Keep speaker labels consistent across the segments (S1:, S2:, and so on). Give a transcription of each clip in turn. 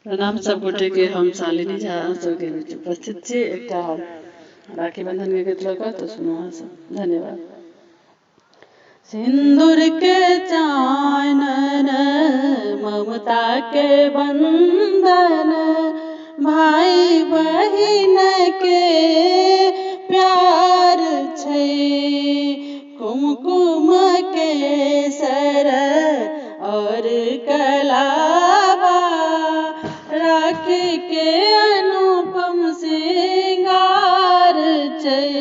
S1: प्रणाम सब गोटे के। हम शालिनी झा सबके बीच उपस्थित छी एकटा राखी बंधन के गीत लऽ कऽ। तो सुनू अहाँ सब। धन्यवाद। सिंदूर के चानन ममता के बंधन, भाई बहिन के प्यार छै। कुमकुम केसर और कलावा, राखी के अनुपम श्रृंगार छै।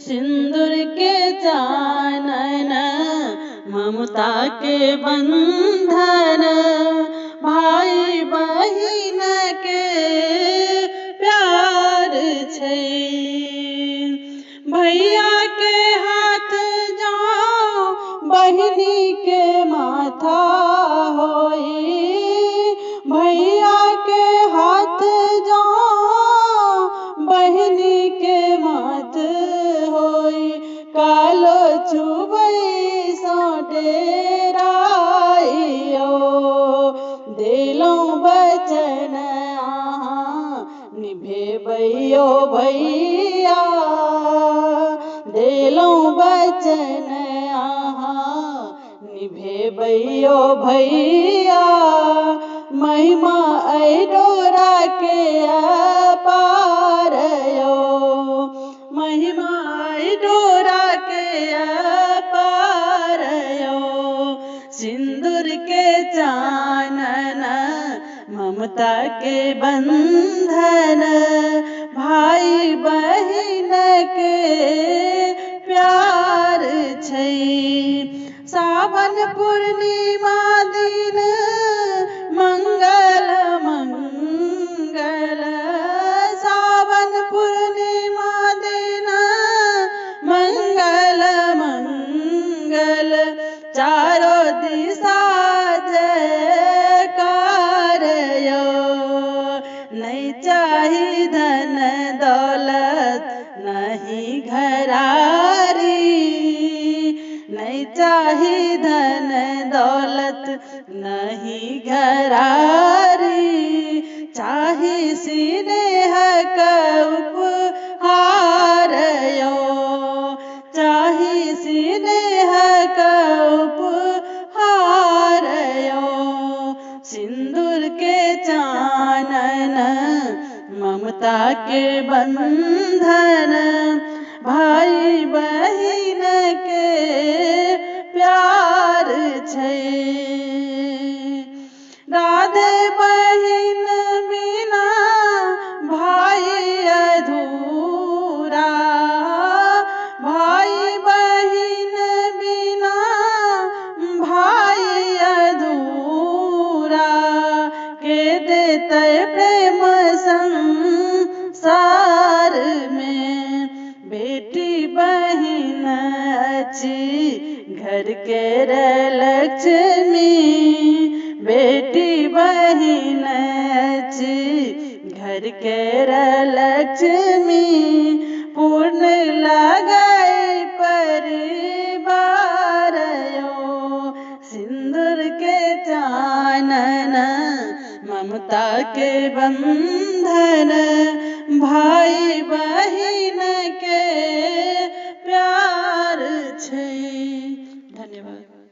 S1: सिंदूर के चानन ममता के बंधन, भाई बहिन के प्यार छै। भैया के हाथ जाओ बहिनी के माथा होई। भैया के हाथ जाओ बहिनी के माथ होई। कालो चुबई सो डेराइयो, देलो बचन आहाँ निभेबैयो भैया। देलो बचन आहाँ निभेबैयो भैया। महिमा ऐ डोरा के अपार यो, महिमा ऐ डोरा के अपार यो। सिंदूर के चानन ममता के बंधन, भाई बहिन के प्यार छै। सावन पूर्णिमा दिन मंगल मंगल, सावन पूर्णिमा दिन मंगल मंगल। चारों दिशा जयकार यो, नहीं चाही धन दौलत नहीं घरारी। नहीं चाही धन दौलत नहीं घरारी, चाही स्नेह का उपहार यो। चाही स्नेह का उपहार यो। सिंदूर के चानन ममता के बंधन, भाई बहिन के प्यार छै। राधे बहिन बिना भाई अधूरा, भाई बहिन बिना भाई अधूरा। के देते प्रेम संसार में, बेटी बहिन अछि घर के लक्ष्मी। बेटी बहिन अछि घर के लक्ष्मी। पूर्ण लगाए परिवार यो, सिंदूर के चानन ममता के बंधन, भाई बहिन